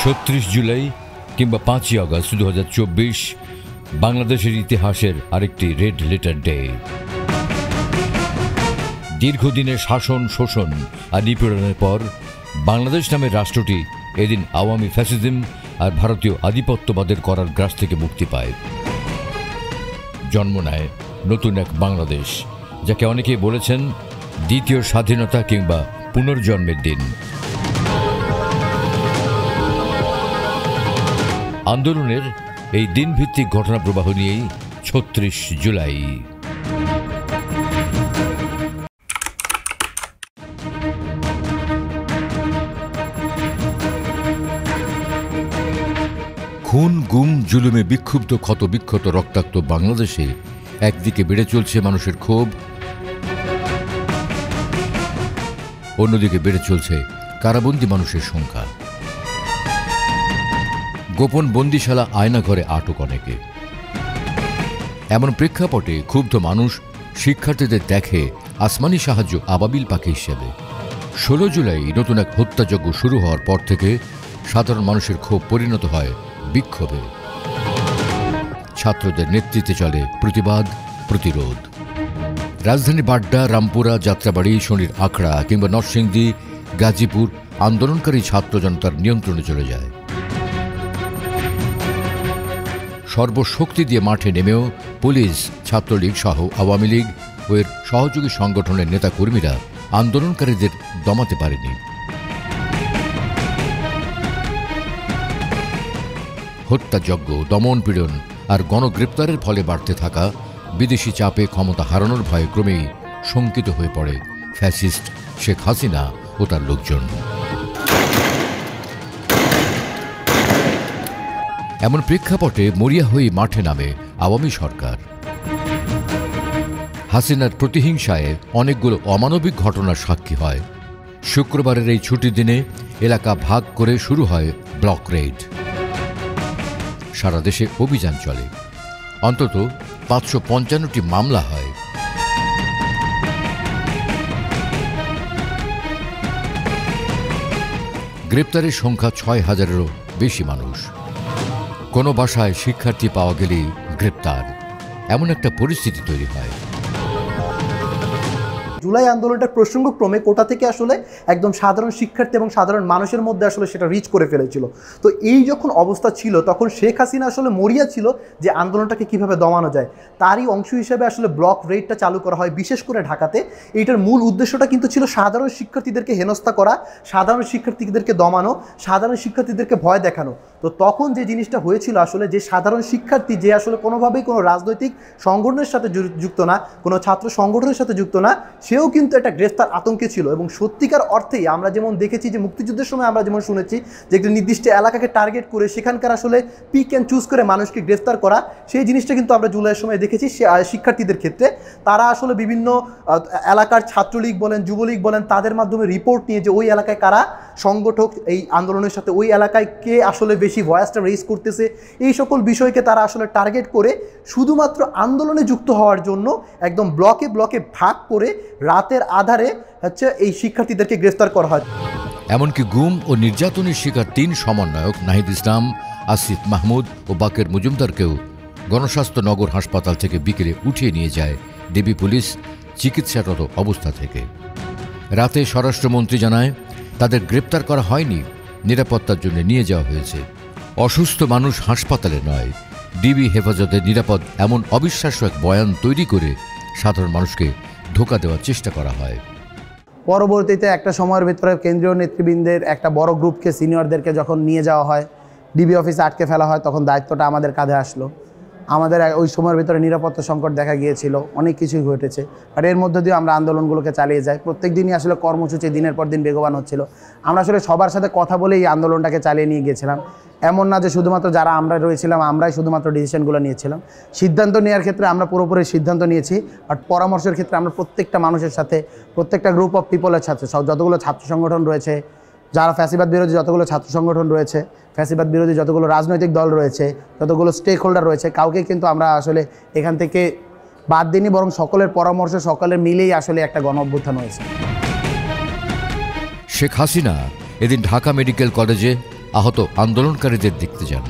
৩৬ জুলাই কিংবা ৫ই আগস্ট ২০২৪ বাংলাদেশের ইতিহাসের আরেকটি রেড লেটার ডে। দীর্ঘদিনের শাসন, শোষণ আর নিপীড়নের পর বাংলাদেশ নামের রাষ্ট্রটি এদিন আওয়ামী ফ্যাসিজম আর ভারতীয় আধিপত্যবাদের করার গ্রাস থেকে মুক্তি পায়। জন্ম নেয় নতুন এক বাংলাদেশ, যাকে অনেকেই বলেছেন দ্বিতীয় স্বাধীনতা কিংবা পুনর্জন্মের দিন। আন্দোলনের এই দিনভিত্তিক ঘটনা প্রবাহ নিয়েই ৩৬ জুলাই। খুন, গুম, জুলুমে বিক্ষুব্ধ ক্ষতবিক্ষত রক্তাক্ত বাংলাদেশে একদিকে বেড়ে চলছে মানুষের ক্ষোভ, অন্যদিকে বেড়ে চলছে কারাবন্দী মানুষের সংখ্যা। গোপন বন্দিশালা, আয়নাঘরে আটক অনেকে। এমন প্রেক্ষাপটে ক্ষুব্ধ মানুষ শিক্ষার্থীদের দেখে আসমানি সাহায্য আবাবিল পাখি হিসেবে। ১৬ জুলাই নতুন এক হত্যাযজ্ঞ শুরু হওয়ার পর থেকে সাধারণ মানুষের ক্ষোভ পরিণত হয় বিক্ষোভে। ছাত্রদের নেতৃত্বে চলে প্রতিবাদ, প্রতিরোধ। রাজধানী বাড্ডা, রামপুরা, যাত্রাবাড়ি, শনির আখড়া কিংবা নরসিংদী, গাজীপুর আন্দোলনকারী ছাত্র জনতার নিয়ন্ত্রণে চলে যায়। সর্বশক্তি দিয়ে মাঠে নেমেও পুলিশ, ছাত্রলীগ সহ আওয়ামী লীগ ও এর সহযোগী সংগঠনের নেতাকর্মীরা আন্দোলনকারীদের দমাতে পারেনি। হত্যাযজ্ঞ, দমনপীড়ন আর গণগ্রেপ্তারের ফলে বাড়তে থাকা বিদেশি চাপে ক্ষমতা হারানোর ভয়ে ক্রমেই শঙ্কিত হয়ে পড়ে ফ্যাসিস্ট শেখ হাসিনা ও তার লোকজন। এমন প্রেক্ষাপটে মরিয়া হয়ে মাঠে নামে আওয়ামী সরকার। হাসিনার প্রতিহিংসায় অনেকগুলো অমানবিক ঘটনার সাক্ষী হয়। শুক্রবারের এই ছুটির দিনে এলাকা ভাগ করে শুরু হয় ব্লক রেড। সারা দেশে অভিযান চলে। অন্তত ৫৫৫টি মামলা হয়। গ্রেপ্তারের সংখ্যা ৬,০০০-এরও বেশি মানুষ। কোনো বাসায় শিক্ষার্থী পাওয়া গেলেই গ্রেপ্তার, এমন একটা পরিস্থিতি তৈরি হয়। জুলাই আন্দোলনটার প্রসঙ্গক্রমে কোটা থেকে আসলে একদম সাধারণ শিক্ষার্থী এবং সাধারণ মানুষের মধ্যে আসলে সেটা রিচ করে ফেলেছিল। তো এই যখন অবস্থা ছিল তখন শেখ হাসিনা আসলে মরিয়া ছিল যে আন্দোলনটাকে কিভাবে দমানো যায়। তারই অংশ হিসেবে আসলে ব্লক রেডটা চালু করা হয়, বিশেষ করে ঢাকাতে। এইটার মূল উদ্দেশ্যটা কিন্তু ছিল সাধারণ শিক্ষার্থীদেরকে হেনস্থা করা, সাধারণ শিক্ষার্থীদেরকে দমানো, সাধারণ শিক্ষার্থীদেরকে ভয় দেখানো। তো তখন যে জিনিসটা হয়েছিল আসলে, যে সাধারণ শিক্ষার্থী যে আসলে কোনোভাবেই কোনো রাজনৈতিক সংগঠনের সাথে যুক্ত না, কোনো ছাত্র সংগঠনের সাথে যুক্ত না, সেও কিন্তু একটা গ্রেফতার আতঙ্কে ছিল। এবং সত্যিকার অর্থেই আমরা যেমন দেখেছি যে মুক্তিযুদ্ধের সময় আমরা যেমন শুনেছি যে একটা নির্দিষ্ট এলাকাকে টার্গেট করে সেখানকার আসলে পিক অ্যান্ড চুজ করে মানুষকে গ্রেফতার করা, সেই জিনিসটা কিন্তু আমরা জুলাইয়ের সময় দেখেছি শিক্ষার্থীদের ক্ষেত্রে। তারা আসলে বিভিন্ন এলাকার ছাত্রলীগ বলেন, যুবলীগ বলেন, তাদের মাধ্যমে রিপোর্ট নিয়ে যে ওই এলাকায় কারা সংগঠক এই আন্দোলনের সাথে, ওই এলাকায় কে আসলে বেশি ভয়েসটা রেজ করতেছে, এই সকল বিষয়কে তারা আসলে টার্গেট করে শুধুমাত্র আন্দোলনে যুক্ত হওয়ার জন্য একদম ব্লকে ব্লকে ভাগ করে রাতের আধারে এই শিক্ষার্থীদেরকে গ্রেফতার করা হয়। এমনকি গুম ও নির্যাতনের শিকার ৩ সমন্বয়ক নাহিদ ইসলাম, আসিফ মাহমুদ ও বাকের মজুমদারকেও গণস্বাস্থ্য নগর হাসপাতাল থেকে বিকেলে উঠিয়ে নিয়ে যায় ডিবি পুলিশ চিকিৎসারত অবস্থা থেকে। রাতে স্বরাষ্ট্রমন্ত্রী জানায় তাদের গ্রেপ্তার করা হয়নি, নিরাপত্তার জন্য নিয়ে যাওয়া হয়েছে। অসুস্থ মানুষ হাসপাতালে নয়, ডিবি হেফাজতে নিরাপদ, এমন অবিশ্বাস্য এক বয়ান তৈরি করে সাধারণ মানুষকে ধোঁকা দেওয়ার চেষ্টা করা হয়। পরবর্তীতে একটা সময়ের ভিতরে কেন্দ্রীয় নেতৃবৃন্দের একটা বড় গ্রুপকে, সিনিয়রদেরকে যখন নিয়ে যাওয়া হয়, ডিবি অফিসে আটকে ফেলা হয়, তখন দায়িত্বটা আমাদের কাঁধে আসলো। আমাদের ওই সময়ের ভিতরে নিরাপত্তা সংকট দেখা গিয়েছিল, অনেক কিছুই ঘটেছে। আর এর মধ্যে দিয়ে আমরা আন্দোলনগুলোকে চালিয়ে যাই। প্রত্যেক দিনই আসলে কর্মসূচি দিনের পর দিন বেগবান হচ্ছিল। আমরা আসলে সবার সাথে কথা বলে এই আন্দোলনটাকে চালিয়ে নিয়ে গিয়েছিলাম। এমন না যে শুধুমাত্র যারা আমরা রয়েছিলাম আমরাই শুধুমাত্র ডিসিশনগুলো নিয়েছিলাম। সিদ্ধান্ত নেওয়ার ক্ষেত্রে আমরা পুরোপুরি সিদ্ধান্ত নিয়েছি, আর পরামর্শের ক্ষেত্রে আমরা প্রত্যেকটা মানুষের সাথে, প্রত্যেকটা গ্রুপ অফ পিপলের সাথে, যতগুলো ছাত্র সংগঠন রয়েছে, যারা ফ্যাসিবাদ বিরোধী যতগুলো ছাত্র সংগঠন রয়েছে, ফ্যাসিবাদ বিরোধী যতগুলো রাজনৈতিক দল রয়েছে, যতগুলো স্টেক হোল্ডার রয়েছে, কাউকে কিন্তু আমরা আসলে এখান থেকে বাদ দিইনি, বরং সকলের পরামর্শ, সকলের মিলেই আসলে একটা গণ অভ্যুত্থান হয়েছে। শেখ হাসিনা এদিন ঢাকা মেডিকেল কলেজে আহত আন্দোলনকারীদের দেখতে যান।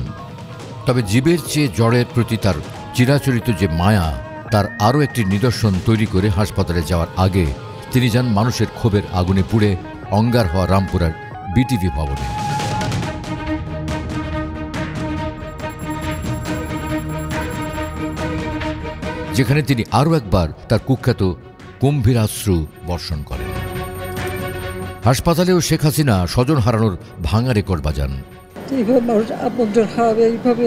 তবে জীবের চেয়ে জড়ের প্রতি তার চিরাচরিত যে মায়া, তার আরও একটি নিদর্শন তৈরি করে হাসপাতালে যাওয়ার আগে তিনি যান মানুষের ক্ষোভের আগুনে পুড়ে অঙ্গার হওয়া রামপুরার বিটিভি ভবনে। যেখানে তিনি আরও একবার তার কুখ্যাত কুম্ভীরাশ্রু বর্ষণ করেন। হাসপাতালেও শেখ হাসিনা স্বজন হারানোর ভাঙা রেকর্ড বাজান। এইভাবে মানুষ আপনজন হারাবে, এইভাবে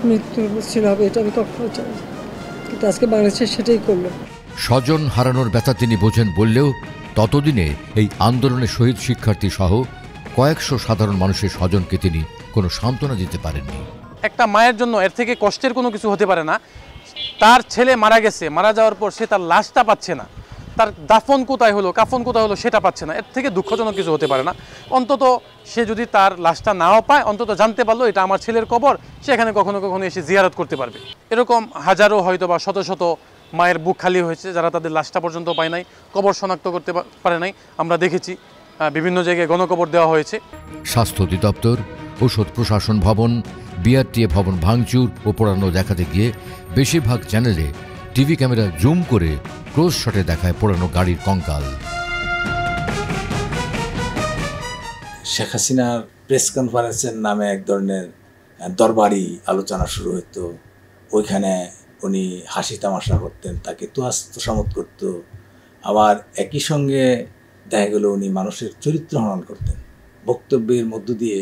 মৃত্যুর ছিল হবে, এটা আমি কখনো চাই, কিন্তু আজকে বাংলাদেশে সেটাই করলো। স্বজন হারানোর ব্যথা তিনি বোঝেন বললেও ততদিনে এই আন্দোলনে শহীদ শিক্ষার্থী সহ কয়েকশো সাধারণ মানুষের স্বজনকে তিনি কোনো সান্ত্বনা দিতে পারেননি। একটা মায়ের জন্য এর থেকে কষ্টের কোনো কিছু হতে পারে না। তার ছেলে মারা গেছে, মারা যাওয়ার পর সে তার লাশটা পাচ্ছে না, তার দাফন কোথায় হলো, কাফন কোথায় হলো সেটা পাচ্ছে না। এর থেকে দুঃখজনক কিছু হতে পারে না। অন্তত সে যদি তার লাশটা নাও পায়, অন্তত জানতে পারলো এটা আমার ছেলের কবর, সেখানে কখনো কখনো এসে জিয়ারত করতে পারবে। এরকম হাজারো হয়তো বা শত শত মায়ের বুক খালি হয়েছে যারা তাদের লাশটা পর্যন্ত পায় নাই, কবর শনাক্ত করতে পারে নাই। আমরা দেখেছি বিভিন্ন জায়গায় গণকবর দেওয়া হয়েছে। স্বাস্থ্য অধিদপ্তর, ঔষধ প্রশাসন ভবন, বিআরটিএ ভবন ভাঙচুর ও পোড়ানো দেখাতে গিয়ে বেশিরভাগ চ্যানেলে টিভি ক্যামেরা জুম করে ক্লোজ শটে দেখায় পোড়ানো গাড়ির কঙ্কাল। শেখ হাসিনার প্রেস কনফারেন্সের নামে এক ধরনের দরবারি আলোচনা শুরু হতো। ওইখানে উনি হাসি তামাশা করতেন, তাকে তোয়াস্তসামত করত। আবার একই সঙ্গে দেখা গেল উনি মানুষের চরিত্র হনন করতেন, বক্তব্যের মধ্য দিয়ে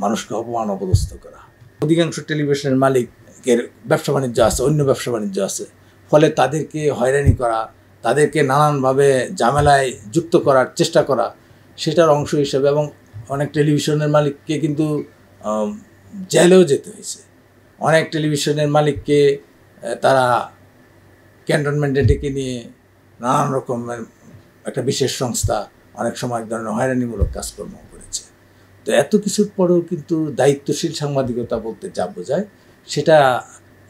মানুষকে অপমান অপদস্থ করা। অধিকাংশ টেলিভিশনের মালিকের ব্যবসা বাণিজ্য আছে, অন্য ব্যবসা বাণিজ্য আছে, ফলে তাদেরকে হয়রানি করা, তাদেরকে নানানভাবে ঝামেলায় যুক্ত করার চেষ্টা করা, সেটার অংশ হিসেবে। এবং অনেক টেলিভিশনের মালিককে কিন্তু জেলেও যেতে হয়েছে। অনেক টেলিভিশনের মালিককে তারা ক্যান্টনমেন্টে ডেকে নিয়ে নানান রকমের একটা বিশেষ সংস্থা অনেক সময় এক ধরনের হয়রানিমূলক কাজকর্ম করেছে। তো এত কিছুর পরেও কিন্তু দায়িত্বশীল সাংবাদিকতা বলতে যা বোঝায় সেটা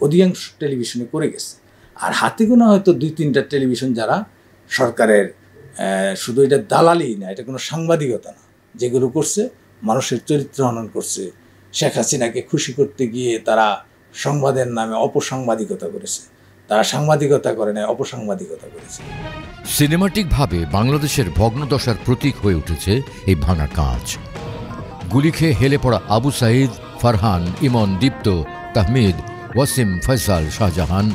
অধিকাংশ টেলিভিশনে করে গেছে। আর হাতে গোনা হয়তো 2-3টা টেলিভিশন যারা সরকারের শুধু এটা দালালি না, এটা কোনো সাংবাদিকতা না, যেগুলো করছে মানুষের চরিত্র হনন করছে। শেখ হাসিনাকে খুশি করতে গিয়ে তারা সংবাদের নামে অপসাংবাদিকতা করেছে। তারা সাংবাদিকতা করে নাই, অপসাংবাদিকতা করেছে। সিনেমাটিকভাবে বাংলাদেশের ভগ্নদশার প্রতীক হয়ে উঠেছে এই ভাঙা কাঁচ। গুলি খেয়ে হেলে পড়া আবু সাঈদ, ফারহান, ইমন, দীপ্ত, তাহমিদ, ওয়াসিম, ফয়সাল, শাহজাহান,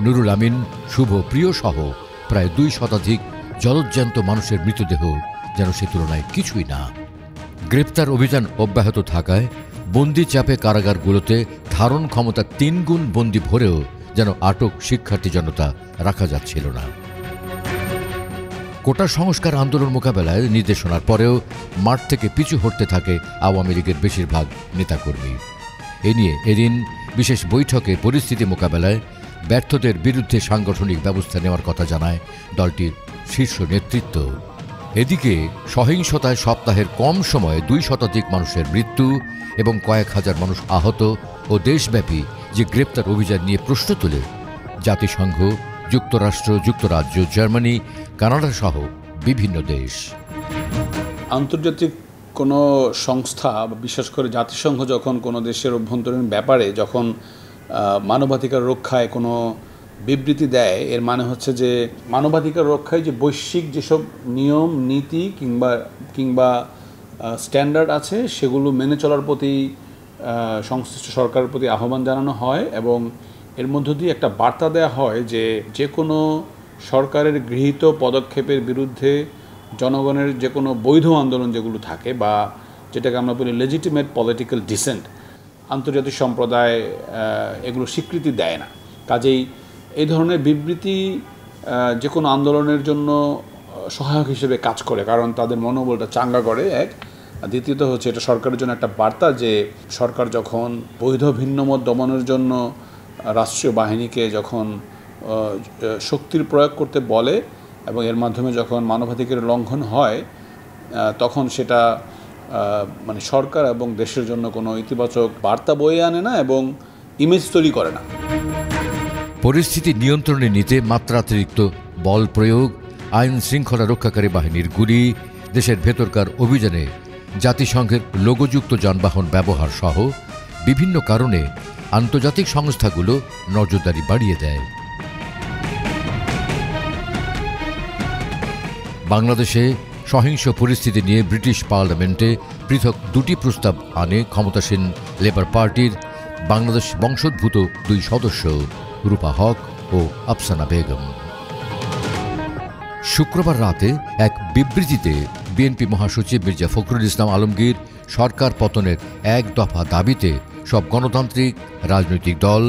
নুরুল আমিন, শুভ, প্রিয় সহ প্রায় 2 শতাধিক জলজ্যান্ত মানুষের মৃতদেহ যেন সে তুলনায় কিছুই না। গ্রেপ্তার অভিযান অব্যাহত থাকায় বন্দি চাপে কারাগারগুলোতে ধারণ ক্ষমতা 3 গুণ বন্দি ভরেও যেন আটক শিক্ষার্থী জনতা রাখা যাচ্ছিল না। কোটা সংস্কার আন্দোলন মোকাবেলায় নির্দেশনার পরেও মাঠ থেকে পিছু হটতে থাকে আওয়ামী লীগের বেশিরভাগ নেতাকর্মী। এ নিয়ে এদিন বিশেষ বৈঠকে পরিস্থিতি মোকাবেলায় ব্যর্থদের বিরুদ্ধে সাংগঠনিক ব্যবস্থা নেওয়ার কথা জানায় দলটির শীর্ষ নেতৃত্ব। এদিকে সহিংসতায় সপ্তাহের কম সময়ে 2 শতাধিক মানুষের মৃত্যু এবং কয়েক হাজার মানুষ আহত ও দেশব্যাপী যে গ্রেপ্তার অভিযান নিয়ে প্রশ্ন তোলে জাতিসংঘ, যুক্তরাষ্ট্র, যুক্তরাজ্য, জার্মানি, কানাডা সহ বিভিন্ন দেশ। আন্তর্জাতিক কোনো সংস্থা, বিশেষ করে জাতিসংঘ, যখন কোনো দেশের অভ্যন্তরীণ ব্যাপারে যখন মানবাধিকার রক্ষায় কোনো বিবৃতি দেয়, এর মানে হচ্ছে যে মানবাধিকার রক্ষায় যে বৈশ্বিক যেসব নিয়ম, নীতি কিংবা স্ট্যান্ডার্ড আছে সেগুলো মেনে চলার প্রতি সংশ্লিষ্ট সরকারের প্রতি আহ্বান জানানো হয় এবং এর মধ্য দিয়ে একটা বার্তা দেওয়া হয় যে কোনো সরকারের গৃহীত পদক্ষেপের বিরুদ্ধে জনগণের যে কোনো বৈধ আন্দোলন যেগুলো থাকে বা যেটাকে আমরা বলি লেজিটিমেট পলিটিক্যাল ডিসেন্ট, আন্তর্জাতিক সম্প্রদায় এগুলো স্বীকৃতি দেয় না। কাজেই এই ধরনের বিবৃতি যে কোনো আন্দোলনের জন্য সহায়ক হিসেবে কাজ করে, কারণ তাদের মনোবলটা চাঙ্গা করে এক। দ্বিতীয়ত হচ্ছে এটা সরকারের জন্য একটা বার্তা যে সরকার যখন বৈধ ভিন্নমত দমনের জন্য রাষ্ট্রীয় বাহিনীকে যখন শক্তির প্রয়োগ করতে বলে এবং এর মাধ্যমে যখন মানবাধিকারের লঙ্ঘন হয় তখন সেটা মানে সরকার এবং দেশের জন্য কোনো ইতিবাচক বার্তা বয়ে আনে না এবং ইমেজ তৈরি করে না। পরিস্থিতি নিয়ন্ত্রণে নিতে মাত্রাতিরিক্ত বল প্রয়োগ, আইন শৃঙ্খলা রক্ষাকারী বাহিনীর গুলি, দেশের ভেতরকার অভিযানে জাতিসংঘের লোগোযুক্ত যানবাহন ব্যবহার সহ বিভিন্ন কারণে আন্তর্জাতিক সংস্থাগুলো নজরদারি বাড়িয়ে দেয়। বাংলাদেশে সহিংস পরিস্থিতি নিয়ে ব্রিটিশ পার্লামেন্টে পৃথক দুটি প্রস্তাব আনে ক্ষমতাসীন লেবার পার্টির বাংলাদেশ বংশোদ্ভূত দুই সদস্য রূপা হক ও আফসানা বেগম। শুক্রবার রাতে এক বিবৃতিতে বিএনপি মহাসচিব মির্জা ফখরুল ইসলাম আলমগীর সরকার পতনের এক দফা দাবিতে সব গণতান্ত্রিক রাজনৈতিক দল,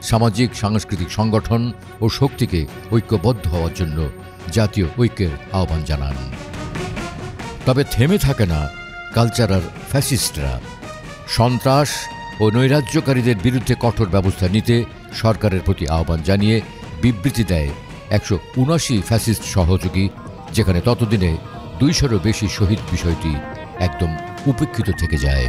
সামাজিক সাংস্কৃতিক সংগঠন ও শক্তিকে ঐক্যবদ্ধ হওয়ার জন্য জাতীয় ঐক্যের আহ্বান জানান। তবে থেমে থাকে না কালচারাল ফ্যাসিস্টরা। সন্ত্রাস ও নৈরাজ্যকারীদের বিরুদ্ধে কঠোর ব্যবস্থা নিতে সরকারের প্রতি আহ্বান জানিয়ে বিবৃতি দেয় 179 ফ্যাসিস্ট সহযোগী, যেখানে ততদিনে 200-এরও বেশি শহীদ বিষয়টি একদম উপেক্ষিত থেকে যায়।